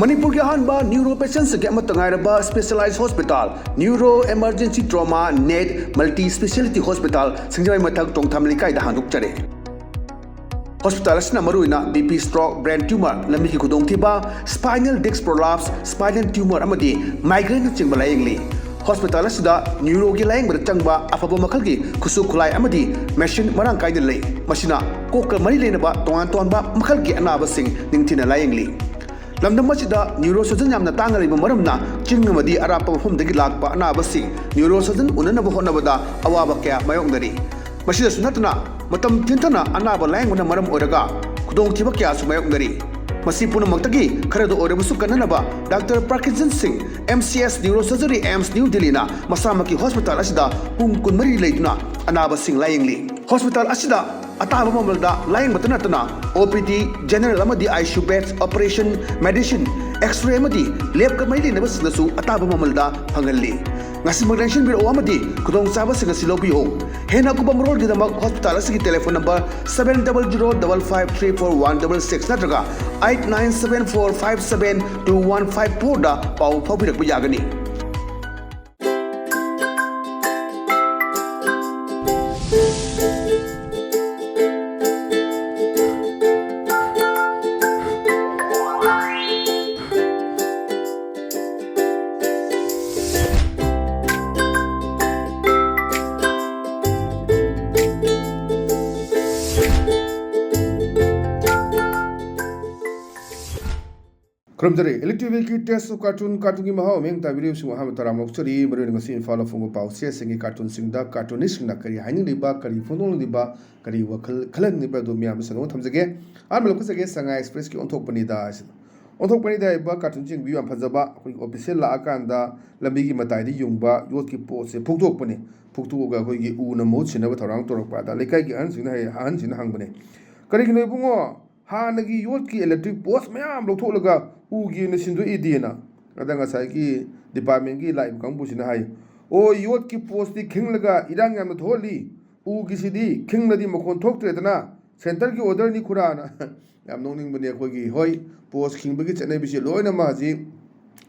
Manipur ki ahanba neuro patients ke amatangairaba specialized hospital neuro emergency trauma net multi speciality hospital singjai mathak tongtham likai da handuk chare hospital asna maruina BP stroke brain tumor lambi ki khudong thiba spinal disc prolapse spinal tumor amadi migraine chingba layengli hospital asida neuro ki layeng bar changba afaba makhal ki khusu khulai amadi machine marang kai de lei masina kokal mari lenaba tongan tonba makhal ki anaba sing ningthina layengli lamdam masida neurosurgeon yamna tangariba maramna chingmadi arapa mafumdagi lakpa anabasi neurosurgeon unanaba honabada awaba kya mayongdari masida sunatna matam tintana anaba lainguna maram oraga kudong thiba kya su mayongdari masi punamakdagi kharado orabusu kananaba Dr. Parkinson Singh MCS Neurosurgery AIMS New Delhi na masamaki hospital asida pung kunmari leituna anaba sing layingli hospital asida ataba mamalda laying batanatana OPD general amadi ICU beds operation medicine x-ray amadi lab ka mai lena basnasu ataba mamalda hangalli ngasi magdenshin biro amadi kudong saba singa silobiyo hena ku bamrol di damak hospital asigi telephone number 7005534166 natraga 8974572154 da pau phabirak biyagani Kromjari electric test cartoon ki mahaw meng ta video su ha matara mokchari mari ngasi infala fungo pause singi cartoon singda cartoonist na kari haning liba kari phonong liba kari wakal khalan ni ba do miam sano thamjage armel ko sage sanga express ki onthok pani da ba cartoon sing view am phajaba koi official la akanda lambi gi matai di yungba yot ki po se phukdok pani phuktu ga koi gi u na mo china ba tharang torok pa da lekai gi an sing na han sin hang bane kari gi noi bungo hanagi yot ki electric post mayam loktholaga ugi na sindu idina adanga sai ki department ki live kangbu sina hai o yot ki post di khinglaga irang yam tholi ugi sidi khingladi makon thoktre dana center ki order ni khurana yam nongning bane khoi gi hoi post khingbagi chane bisi loina ma ji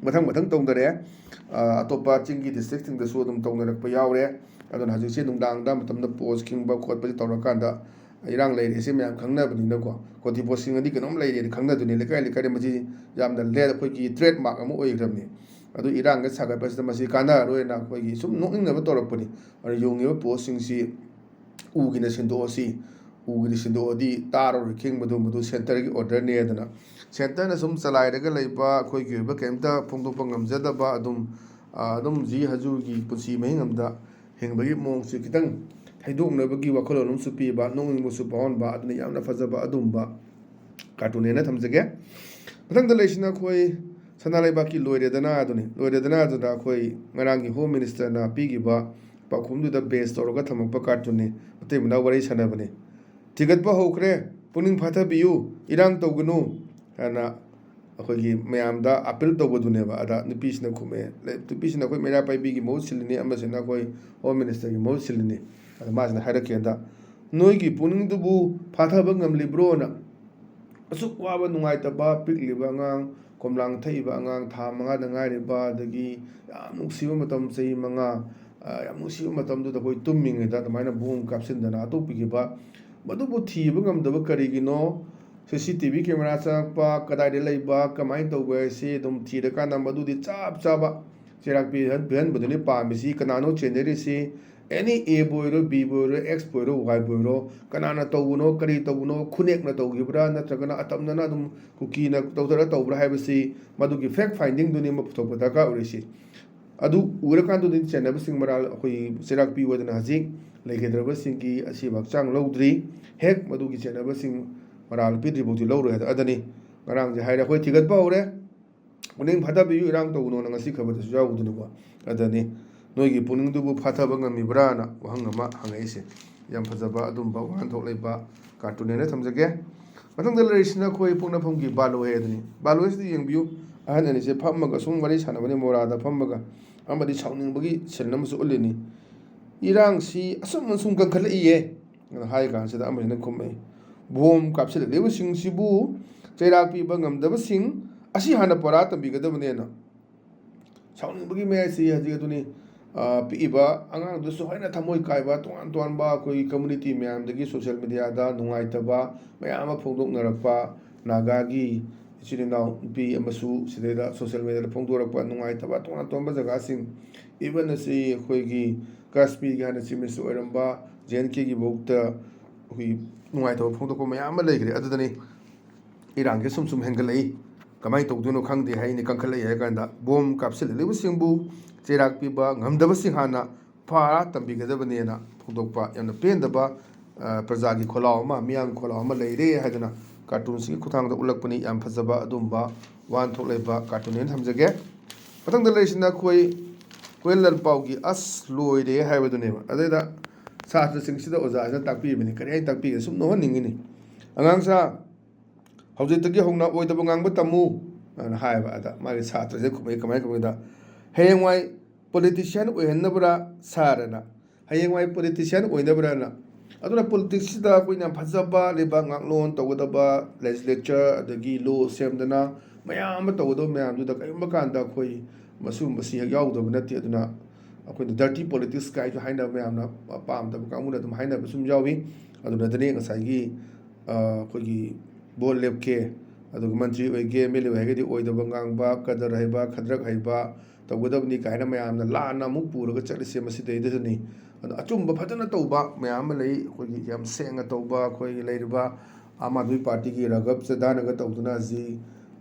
mathang tongdare atopa chingi district thing da so dum tongnarak pa yawre adon haji se nungdang da matamda post khingba khotpa tawrakanda irang lay ese myam khangna bani na ko ti posting adi kanom lay re khangna duni lekai lekai maji jamda le khoi ki trademark amu oi gramni adu irang ga saga pas da masi kana roi na khoi gi sum nong na ba torok pani ar yong yo posting si u gi na sindo si u gi sindo di taro king madu center gi order ne dana center na sum salai daga lay ba khoi gi ba kemta phongdo pangam jada ba adum ji haju gi pusi mai ngamda hengbagi mong si kitang haidoknabagi wakhalon su piba nonging su pawon ba aduna yamna fazaba adumba cartoon ena thamjage mathangda leisina khoi sanalai baki loiredana aduna khoi ngarang gi home minister na pigi ba pakhumdu da base toroga thamakpa cartoon ne atemna wari sanabane tigatba hokre puning phatha biu irang togunu ana khoi gi mayamda appeal tobadune ba ada nipisna khume nipisna khoi mera pai bigi mo silni amasena khoi home minister gi mo silni masna harakenda noigi puning dubu phathaba ngamlibro na asuk waba nungai taba pikliba ngang komlang thaiba ngang tha manga da ngai ba dagi yam nusiba matam sei manga yam nusiba matam du da koi tumming da maina boom caption da na to pigiba madubu thiba ngamdaba karigino CCTV camera chakpa kadai de leiba kamai tawbe se dum thida kana madu di chap chaba cherak pi han baduni pamisi kanano cheneri se any A boyro B boyro X boyro Y boyro kanana tawuno kari tawuno khunek na tawgibra natragana atamna na dum kuki na tawdara tawbra haibasi madugi fact finding duni ma photopha daka urisi adu urakan du din channel sing maral khoi serak pi wadana haji legedraba singki asi bakchang lowdri hek madugi channel sing maral pi driboti lowro hada adani ngarang je haira khoi thigat pa hore uning phada bi irang tawuno na ngasi khabar su jawu duni ko adani noigi puning dubu phathaba ngamibra na wahang ama hangaise yam phajaba adum ba wan thok leiba cartoon ne thamjage mathang dal reisna khoi pungna phomgi balo he adni balo is di yengbiu ahan ani se phammaga sung wari sanabani morada phammaga amadi chawning bagi selnam su ulini irang si asum sung kan khala iye hai kan se da amani khumai bom kapsel lebu sing sibu chairak pi bangam daba sing ꯑꯁꯤ ꯍꯥꯟꯅ ꯄꯣꯔꯥ ꯇꯝꯕꯤꯒꯗꯕꯅꯦꯅ ꯁꯥꯎꯅꯤꯡꯕꯒꯤ ꯃꯌꯥꯏꯁꯤ ꯍꯧꯖꯤꯛ ꯑꯗꯨꯅꯤ ꯄꯤꯛꯏꯕ ꯑꯉꯥꯡꯗꯨꯁꯨ ꯍꯦꯟꯅ ꯊꯃꯣꯏ ꯀꯥꯏꯕ ꯇꯣꯉꯥꯟ ꯇꯣꯉꯥꯟꯕ ꯑꯩꯈꯣꯏꯒꯤ ꯀꯝꯃꯨꯅꯤꯇꯤ ꯃꯌꯥꯝꯗꯒꯤ ꯁꯣꯁꯤꯌꯦꯜ ꯃꯤꯗꯤꯌꯥꯗ ꯅꯨꯡꯉꯥꯏꯇꯕ ꯃꯌꯥꯝ ꯑꯃ ꯐꯣꯡꯗꯣꯛꯅꯔꯛꯄ ꯅꯥꯒꯥꯒꯤ ꯏꯆꯤꯜ ꯏꯅꯥꯎ ꯅꯨꯄꯤ ꯑꯃꯁꯨ ꯁꯤꯗꯩꯗ ꯁꯣꯁꯤꯌꯦꯜ ꯃꯤꯗꯤꯌꯥꯗ ꯐꯣꯡꯗꯣꯔꯛꯄ ꯅꯨꯡꯉꯥꯏꯇꯕ ꯇꯣꯉꯥꯟ ꯇꯣꯉꯥꯟꯕ ꯖꯒꯥꯁꯤꯡ ꯏꯚꯟ ꯑꯁꯤ ꯑꯩꯈꯣꯏꯒꯤ ꯀꯥꯁꯃꯤꯔꯒꯤ ꯍꯥꯟꯅ ꯆꯤꯐ ꯃꯤꯅꯤꯁꯇꯔ ꯑꯣꯏꯔꯝꯕ JNKꯒꯤ ꯐꯥꯎꯗ ꯑꯩꯈꯣꯏꯒꯤ ꯅꯨꯡꯉꯥꯏꯇꯕ ꯐꯣꯡꯗꯣꯛꯄ ꯃꯌꯥꯝ ꯑꯃ ꯂꯩꯈ꯭ꯔꯦ ꯑꯗꯨꯗꯅꯤ ꯏꯔꯥꯡꯁꯦ ꯁꯨꯝ ꯍꯦꯟꯒꯠꯂꯛꯏ ꯀꯃꯥꯏꯅ ꯇꯧꯗꯣꯏꯅꯣ ꯈꯪꯗꯦ ꯍꯥꯏꯅꯤ ꯀꯟꯈꯠꯂꯛꯏ ꯍꯥꯏ ꯀꯥꯟꯗ ꯕꯣꯝ ꯀꯥꯞꯁꯤꯜꯂꯛꯂꯤꯕꯁꯤꯡꯕꯨ ꯆꯩꯔꯥꯛ ꯄꯤꯕ ꯉꯝꯗꯕꯁꯤꯡ ꯍꯥꯟꯅ ꯐꯥꯔ ꯇꯝꯕꯤꯒꯗꯕꯅꯦꯅ ꯐꯣꯡꯗꯣꯛꯄ ꯌꯥꯝꯅ ꯄꯦꯟꯗꯕ ꯄ꯭ꯔꯖꯥꯒꯤ ꯈꯣꯜꯂꯥꯎ ꯑꯃ ꯃꯤꯌꯥꯝꯒꯤ ꯈꯣꯜꯂꯥꯎ ꯑꯃ ꯂꯩꯔꯦ ꯍꯥꯏꯗꯅ ꯀꯥꯔꯇꯨꯟꯁꯤꯒꯤ ꯈꯨꯠꯊꯥꯡꯗ ꯎꯠꯂꯛꯄꯅꯤ ꯌꯥꯝ ꯐꯖꯕ ꯑꯗꯨꯝꯕ ꯋꯥꯍꯟꯊꯣꯛ ꯂꯩꯕ ꯀꯥꯔꯇꯨꯟꯅꯦꯅ ꯊꯝꯖꯒꯦ ꯃꯊꯪꯗ ꯂꯩꯔꯤꯁꯤꯅ ꯑꯩꯈꯣꯏ ꯀꯣꯏꯜ ꯂꯟꯄꯥꯎꯒꯤ ꯑꯁ ꯂꯣꯏꯔꯦ ꯍꯥꯏꯕꯗꯨꯅꯦꯕ ꯑꯗꯩꯗ ꯁꯥꯇ꯭ꯔꯁꯤꯡꯁꯤꯗ ꯑꯣꯖꯥꯁꯤꯅ ꯇꯥꯛꯄꯤꯕꯅꯤ ꯀꯔꯤ ꯍꯥꯏꯅ ꯇꯥꯛꯄꯤꯒꯦ ꯁꯨꯝ ꯅꯣꯛꯍꯟꯅꯤꯡꯉꯤꯅꯤ ꯑꯉꯥꯡꯁꯥ ꯍꯧꯖꯤꯛꯇꯒꯤ ꯍꯧꯅ ꯑꯣꯏꯗꯕ ꯉꯥꯡꯕ ꯇꯝꯃꯨ ꯑꯅ ꯍꯥꯏꯕ ꯑꯗ ꯃꯥꯒꯤ ꯁꯥꯇ꯭ꯔꯁꯦ ꯈꯨꯝꯃꯛꯏ ꯀꯃꯥꯏꯅ ꯈꯨꯝꯃꯛꯏꯗ ꯍꯌꯦꯡꯋꯥꯏ ꯄꯣꯂꯤꯇꯤꯁꯤꯌꯥꯟ ꯑꯣꯏꯍꯟꯅꯕ꯭ꯔꯥ ꯁꯥꯔꯅ ꯍꯌꯦꯡꯋꯥꯏ ꯄꯣꯂꯤꯇꯤꯁꯤꯌꯥꯟ ꯑꯣꯏꯅꯕ꯭ꯔꯥꯅ ꯑꯗꯨꯅ ꯄꯣꯂꯤꯇꯤꯛꯁꯁꯤꯗ ꯑꯩꯈꯣꯏꯅ ꯐꯖꯕ ꯂꯩꯕꯥꯛ ꯉꯥꯛꯂꯣꯟ ꯇꯧꯒꯗꯕ ꯂꯦꯖꯤꯁꯂꯦꯆꯔ ꯑꯗꯒꯤ ꯂꯣ ꯁꯦꯝꯗꯅ ꯃꯌꯥꯝ ꯑꯃ ꯇꯧꯒꯗꯕ ꯃꯌꯥꯝꯗꯨꯗ ꯀꯔꯤꯒꯨꯝꯕ ꯀꯥꯟꯗ ꯑꯩꯈꯣই ꯃꯁꯤꯒꯨꯝꯕꯁꯤ ꯍꯦꯛ ꯌꯥꯎꯗꯕ ꯅꯠꯇꯦ ꯑꯗꯨꯅ ꯑꯩꯈꯣꯏꯅ ꯗꯔꯇꯤ ꯄꯣꯂꯤꯇꯤꯛꯁ ꯀꯥꯏꯁꯨ ꯍꯥꯏꯅꯕ ꯃꯌꯥꯝꯅ ꯄꯥꯝꯗꯕ ꯀꯥꯡꯕꯨꯅ ꯑꯗꯨꯝ ꯍꯥꯏꯅꯕ ꯁꯨꯝ ꯌꯥꯎꯏ ꯑꯗꯨꯅꯗꯅꯤ ꯉꯁꯥꯏꯒꯤ ꯑꯩꯈꯣꯏꯒꯤ ꯕꯣꯠ ꯂꯦꯞꯀꯦ ꯑꯗꯨꯒ ꯃꯟꯇ꯭ꯔꯤ ꯑꯣꯏꯒꯦ MLA ꯑꯣꯏꯔꯒꯗꯤ ꯑꯣꯏꯗꯕ ꯉꯥꯡꯕ ꯀꯗꯔ ꯍꯩꯕ ꯈꯗ꯭ꯔꯛ ꯍꯩꯕ ꯇꯧꯒꯗꯕꯅꯤ ꯀꯥꯏꯅ ꯃꯌꯥꯝꯅ ꯂꯥꯟꯅ ꯑꯃꯨꯛ ꯄꯨꯔꯒ ꯆꯠꯂꯤꯁꯦ ꯃꯁꯤꯗꯩꯗꯅꯤ ꯑꯗꯣ ꯑꯆꯨꯝꯕ ꯐꯖꯅ ꯇꯧꯕ ꯃꯌꯥꯝ ꯑꯃ ꯂꯩ ꯑꯩꯈꯣꯏꯒꯤ ꯌꯥꯝ ꯁꯦꯡꯅ ꯇꯧꯕ ꯑꯩꯈꯣꯏꯒꯤ ꯂꯩꯔꯤꯕ ꯑꯥꯝ ꯑꯥꯗꯃꯤ ꯄꯥꯔꯇꯤꯒꯤ ꯔꯥꯘꯕ ꯆꯗꯥꯅꯒ ꯇꯧꯗꯨꯅ ꯍꯧꯖꯤꯛ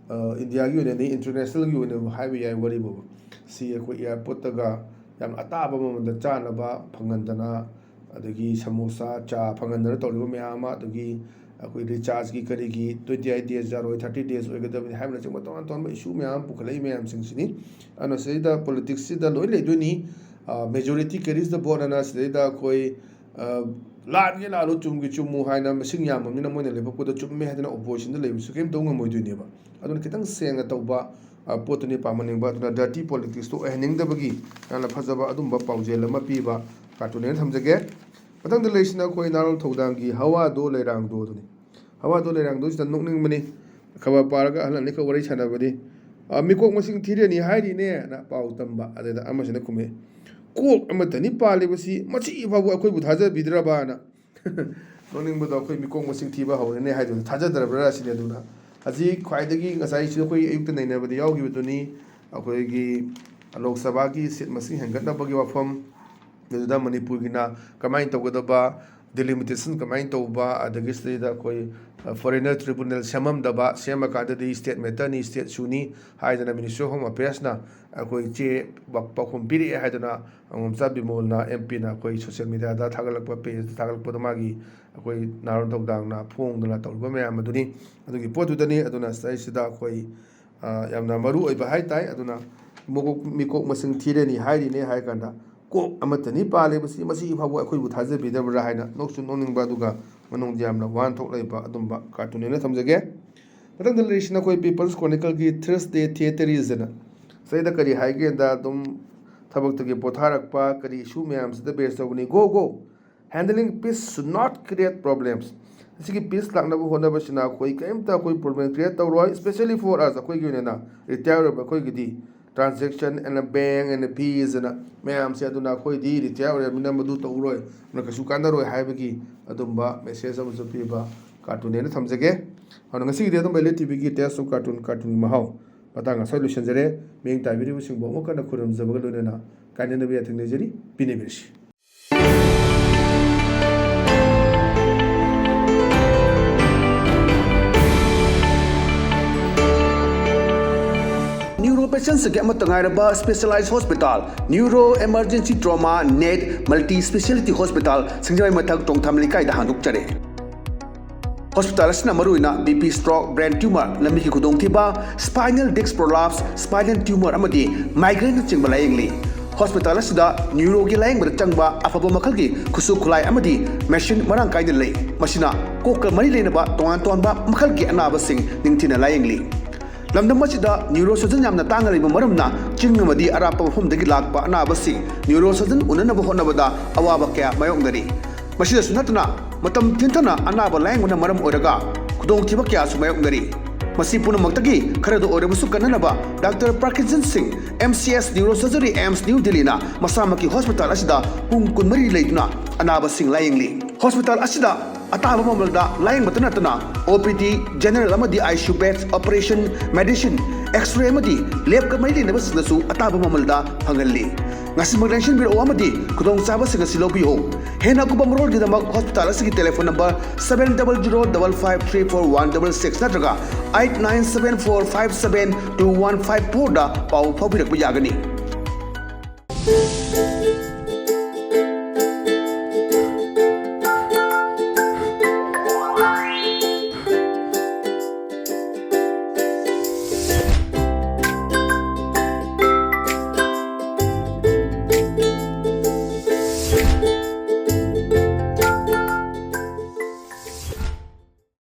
ꯏꯟꯗꯤꯌꯥꯒꯤ ꯑꯣꯏꯅꯗꯤ ꯏꯟꯇꯔꯅꯦꯁꯅꯦꯜꯒꯤ ꯑꯣꯏꯅ ꯍꯥꯏꯕ ꯌꯥꯏ ꯋꯥꯔꯤꯕꯨ ꯁꯤ ꯑꯩꯈꯣꯏ ꯏꯌꯥꯔꯄꯣꯔꯠꯇꯒ ꯌꯥꯝ ꯑꯇꯥꯕ ꯃꯃꯜꯗ ꯆꯥꯅꯕ ꯐꯪꯍꯟꯗꯅ ꯑꯗꯒꯤ ꯁꯃꯣꯁꯥ ꯆꯥ ꯐꯪꯍꯟꯗꯅ ꯇꯧꯔꯤꯕ ꯃꯌꯥꯝ ꯑꯃ ꯑꯗꯒꯤ ꯑꯩꯈꯣꯏ ꯔꯤꯆꯥꯔꯖꯀꯤ ꯀꯔꯤꯒꯤ 28 ꯗꯦꯖ ꯌꯥꯔꯣꯏ 30 ꯗꯦꯖ ꯑꯣꯏꯒꯗꯕꯅꯤ ꯍꯥꯏꯕꯅꯆꯤꯡꯕ ꯇꯣꯉꯥꯟ ꯇꯣꯉꯥꯟꯕ ꯏꯁꯨ ꯃꯌꯥꯝ ꯄꯨꯈꯠꯂꯛꯏ ꯃꯌꯥꯝꯁꯤꯡꯁꯤꯅꯤ ꯑꯗꯨꯅ ꯁꯤꯗꯩꯗ ꯄꯣꯂꯤꯇꯤꯛꯁꯁꯤꯗ ꯂꯣꯏ ꯂꯩꯗꯣꯏꯅꯤ ꯃꯦꯖꯣꯔꯤꯇꯤ ꯀꯦꯔꯤꯁ ꯗ ꯚꯣꯠ ꯑꯅ ꯁꯤꯗꯩꯗ ꯑꯩꯈꯣꯏ ꯂꯥꯟꯒꯦ ꯂꯥꯜꯂꯨ ꯆꯨꯝꯒꯤ ꯆꯨꯝꯃꯨ ꯍꯥꯏꯅ ꯃꯁꯤꯡ ꯌꯥꯝꯃꯕꯅꯤ나 ꯃꯣꯏꯅ ꯂꯦꯞꯄꯛꯄꯗ ꯆꯨꯝꯃꯦ ꯍꯥꯏꯗꯅ ꯑꯣꯄꯣꯖꯤꯁꯟꯗ ꯂꯩꯕꯁꯨ ꯀꯩꯝ ꯇꯧ ꯉꯝꯃꯣꯏꯗꯣꯏꯅꯦꯕ ꯑꯗꯨꯅ ꯈꯤꯇꯪ ꯁꯦꯡꯅ ꯇꯧꯕ ꯄꯣꯠꯇꯨꯅꯤ ꯄꯥꯝꯍꯟꯅꯤꯡꯕ ꯑꯗꯨꯅ ꯗꯔꯇꯤ ꯄꯣꯂꯤꯇꯤꯛꯁꯇꯣ ꯑꯣꯏꯍꯟꯅꯤꯡꯗꯕꯒꯤ ꯌꯥꯝꯅ ꯐꯖꯕ ꯑꯗꯨꯝꯕ ꯄꯥꯎꯖꯦꯜ ꯑꯃ ꯄꯤꯕ ꯀꯥꯔꯇꯨꯟꯅꯦꯅ ꯊꯝꯖꯒꯦ ꯃꯊꯪꯗ ꯂꯩꯔꯤꯁꯤꯅ ꯑꯩꯈꯣꯏ ꯅꯥꯔꯣꯜ ꯊꯧꯗꯥꯡꯒꯤ ꯍꯋꯥꯗꯣ ꯂꯩꯔꯥꯡꯗꯣ ꯑꯗꯨꯅꯤ ꯍꯋꯥꯗꯣ ꯂꯩꯔꯥꯡꯗꯣꯁꯤꯗ ꯅꯣꯛꯅꯤꯡꯕꯅꯤ ꯈꯕꯔ ꯄꯥꯔꯒ ꯑꯍꯜ ꯑꯅꯤꯈꯛ ꯋꯥꯔꯤ ꯁꯥꯟꯅꯕꯗꯤ ꯃꯤꯀꯣꯛ ꯃꯁꯤꯡ ꯊꯤꯔꯅꯤ ꯍꯥꯏꯔꯤꯅꯦꯅ ꯄꯥꯎ ꯇꯝꯕ ꯑꯗꯨꯗ ꯑꯃꯁꯤꯅ ꯈꯨꯝꯃꯦ ꯀꯣꯛ ꯑꯃꯠꯇꯅꯤ ꯄꯥꯜꯂꯤꯕꯁꯤ ꯃꯁꯤ ꯐꯥꯎꯕ ꯑꯩꯈꯣꯏꯕꯨ ꯊꯥꯖꯕꯤꯗ꯭ꯔꯕꯅ ꯅꯣꯛꯅꯤꯡꯕꯗꯣ ꯑꯩꯈꯣꯏ ꯃꯤꯀꯣꯛ ꯃꯁꯤꯡ ꯊꯤꯕ ꯍꯧꯔꯅꯤ ꯍꯥꯏꯗꯨꯅ ꯊꯥꯖꯗ꯭ꯔꯕ꯭ꯔꯥ ꯁꯤꯅꯤ ꯑꯗꯨꯅ ꯍꯧꯖꯤꯛ ꯈ꯭ꯋꯥꯏꯗꯒꯤ ꯉꯁꯥꯏꯁꯨ ꯑꯩꯈꯣꯏ ꯑꯌꯨꯛꯇ ꯅꯩꯅꯕꯗ ꯌꯥꯎꯈꯤꯕꯗꯨꯅꯤ ꯑꯩꯈꯣꯏꯒꯤ ꯂꯣꯛ ꯁꯚꯥꯒꯤ ꯁꯤꯠ ꯃꯁꯤꯡ ꯍꯦꯟꯒꯠꯅꯕꯒꯤ ꯋꯥꯐꯝ ꯑꯗꯨꯗ ꯃꯅꯤꯄꯨꯔꯒꯤꯅ ꯀꯃꯥꯏꯅ ꯇꯧꯒꯗꯕ ꯗꯤꯂꯤꯃꯤꯇꯦꯁꯟ ꯀꯃꯥꯏꯅ ꯇꯧꯕ ꯑꯗꯒꯤ ꯁꯤꯗꯩꯗ ꯑꯩꯈꯣꯏ ꯐꯣꯔꯦꯅꯔ ꯇ꯭ꯔꯤꯕꯨꯅꯦꯜ ꯁꯦꯝꯃꯝꯗꯕ ꯁꯦꯝꯃꯀꯥꯟꯗꯗꯤ ꯁ꯭ꯇꯦꯠ ꯃꯦꯇꯔꯅꯤ ꯁ꯭ꯇꯦꯠ ꯁꯨꯅꯤ ꯍꯥꯏꯗꯅ ꯃꯤꯅꯤꯁꯇ꯭ꯔꯤ ꯑꯣꯐ ꯍꯣꯝ ꯑꯦꯐꯤꯌꯔꯁꯅ ꯑꯩꯈꯣꯏ ꯆꯦ ꯄꯥꯎꯈꯨꯝ ꯄꯤꯔꯛꯑꯦ ꯍꯥꯏꯗꯅ ꯑꯉꯣꯝꯆꯥ ꯕꯤꯃꯣꯜꯅ MPꯅ ꯑꯩꯈꯣꯏ ꯁꯣꯁꯤꯌꯦꯜ ꯃꯤꯗꯤꯌꯥꯗ ꯊꯥꯒꯠꯂꯛꯄ ꯄꯦꯖꯇ ꯊꯥꯒꯠꯂꯛꯄꯗ ꯃꯥꯒꯤ ꯑꯩꯈꯣꯏ ꯅꯥꯔꯣꯜ ꯊꯧꯗꯥꯡꯅ ꯐꯣꯡꯗꯅ ꯇꯧꯔꯤꯕ ꯃꯌꯥꯝ ꯑꯗꯨꯅꯤ ꯑꯗꯨꯒꯤ ꯄꯣꯠꯇꯨꯗꯅꯤ ꯑꯗꯨꯅ ꯁꯤꯗꯩꯁꯤꯗ ꯑꯩꯈꯣꯏ ꯌꯥꯝꯅ ꯃꯔꯨ ꯑꯣꯏꯕ ꯍꯥꯏꯇꯥꯏ ꯑꯗꯨꯅ ꯃꯤꯀꯣꯛ ꯃꯁꯤꯡ ꯊꯤꯔꯅꯤ ꯍꯥꯏꯔꯤꯅꯦ ꯍꯥꯏ ꯀꯥꯟꯗ ꯀꯣꯛ ꯑꯃꯠꯇꯅꯤ ꯄꯥꯜꯂꯤꯕꯁꯤ ꯃꯁꯤ ꯐꯥꯎꯕ ꯑꯩꯈꯣꯏꯕꯨ ꯊꯥꯖꯕꯤꯗꯕ꯭ꯔꯥ ꯍꯥꯏꯅ ꯅꯣꯛꯁꯨ ꯅꯣꯛꯅꯤꯡꯕ ꯑꯗꯨꯒ ꯃꯅꯨꯡꯗ ꯌꯥꯝꯅ ꯋꯥꯍꯟꯊꯣꯛ ꯂꯩꯕ ꯑꯗꯨꯝꯕ ꯀꯥꯔꯇꯨꯟꯅꯦꯅ ꯊꯝꯖꯒꯦ ꯃꯊꯪꯗ ꯂꯩꯔꯤꯁꯤꯅ ꯑꯩꯈꯣꯏ ꯄꯤꯄꯜꯁ ꯀ꯭ꯔꯣꯅꯤꯀꯜꯒꯤ ꯊ꯭ꯔꯁꯗꯦ ꯊꯤꯌꯦꯇꯔꯤꯖꯅ ꯁꯤꯗ ꯀꯔꯤ ꯍꯥꯏꯒꯦꯗ ꯑꯗꯨꯝ ꯊꯕꯛꯇꯒꯤ ꯄꯣꯊꯥꯔꯛꯄ ꯀꯔꯤ ꯏꯁꯨ ꯃꯌꯥꯝꯁꯤꯗ ꯕꯦꯁ ꯇꯧꯕꯅꯤ ꯒꯣ handling peace should not create problems ꯑꯁꯤꯒꯤ ꯄꯤꯁ ꯂꯥꯛꯅꯕ ꯍꯣꯠꯅꯕꯁꯤꯅ ꯑꯩꯈꯣꯏ ꯀꯔꯤꯝꯇ ꯑꯩꯈꯣꯏ ꯄ꯭ꯔꯣꯕ꯭ꯂꯦꯝ ꯀ꯭ꯔꯤꯌꯦꯠ ꯇꯧꯔꯣꯏ ꯁ꯭ꯄꯦꯁꯦꯜꯂꯤ ꯐꯣꯔ ꯑꯁ ꯑꯩꯈꯣꯏꯒꯤ ꯑꯣꯏꯅ ꯔꯤꯇꯥꯌꯔ ꯑꯣꯏꯕ ꯑꯩꯈꯣꯏꯒꯤꯗꯤ transaction and bank and fees ꯑꯅ ꯃꯌꯥꯝꯁꯦ ꯑꯗꯨꯅ ꯑꯩꯈꯣꯏꯗꯤ ꯔꯤꯇꯥꯌꯔ ꯑꯣꯏꯔꯕꯅꯤꯅ ꯃꯗꯨ ꯇꯧꯔꯣꯏ ꯑꯗꯨꯅ ꯀꯩꯁꯨ ꯀꯥꯟꯅꯔꯣꯏ ꯍꯥꯏꯕꯒꯤ ꯑꯗꯨꯝꯕ ꯃꯦꯁꯦꯖ ꯑꯃꯁꯨ ꯄꯤꯕ ꯀꯥꯔꯇꯨꯟꯅꯦꯅ ꯊꯝꯖꯒꯦ ꯑꯗꯨꯅ ꯉꯁꯤꯒꯤꯗꯤ ꯑꯗꯨꯝ ꯚꯦꯂꯤ ꯇꯤꯚꯤꯒꯤ ꯇꯦꯁ ꯑꯣꯐ ꯀꯥꯔꯇꯨꯟꯒꯤ ꯃꯍꯥꯎ ꯃꯇꯥꯡ ꯑꯁ꯭ꯋꯥꯏ ꯂꯣꯏꯁꯤꯟꯖꯔꯦ ꯃꯤꯠꯌꯦꯡ ꯇꯥꯕꯤꯔꯤꯕꯁꯤꯡꯕꯨ ꯑꯃꯨꯛ ꯍꯟꯅ ꯈꯨꯔꯨꯝꯖꯕꯒ ꯂꯣꯏꯅꯅ ꯀꯥꯏꯅꯅꯕ ꯌꯥꯊꯪ ꯄꯤꯅꯕꯤꯔꯁꯤ न्यूरो पेशेंट्स के specialise hospital neuro emergency trauma net multi speciality hospital सिंगजाई मथक टोंगथाम लिकाई दा हांदुकचरे हॉस्पिटल असना मरुइना बीपी स्ट्रोक ब्रेन ट्यूमर लम्बी की खुदोंथिबा spinal disc prolapse spinal tumour अमदी माइग्रेन चिंगबा लायंगली हॉस्पिटल असदा न्यूरो की लायंग चंगबा अफब मखल की खुसु खुलाई अमदी मेशिन मरांग कायदे लई मसिना कोक मरी लेनबा तोंगान तोंबा मखल की अनाबसिंग निंगथिना लायंगली लमदम मसिदा neuro surgeon यामना तांगलिबा मरमना चिंगमदी अरापा मफमदगी Lakpa अनाबसिंग neuro surgeon उननबा होनबदा अवाबा क्या मायोंगदरी मसिदा सुनतना मतम थिंथना अनाबा लायंगना मरम ओरगा खुदोंथिबा क्या सुमायोंगदरी मसी पुनमक्तगी खरद ओरबसु कन्ननबा doctor Parkinson Singh MCS neurosurgery AIIMS New Delhi ना मसामकी हॉस्पिटल असिदा पुंग कुनमरी लेदुना अनाब सिंह लायंगली हॉस्पिटल असिदा अताब ममलदा लायंग बतनतना OPD जनरल अमदी ICU beds operation medicine x-ray अमदी लैब कमैली नबसदसु अताब ममलदा फंगल्ली ngasi maglension biro amadi kudong chaba singa silobiyo hena kuba mrol gidamag hospital asigi telephone number 7005534166 natraga 8974572154 da pau phabirak yagani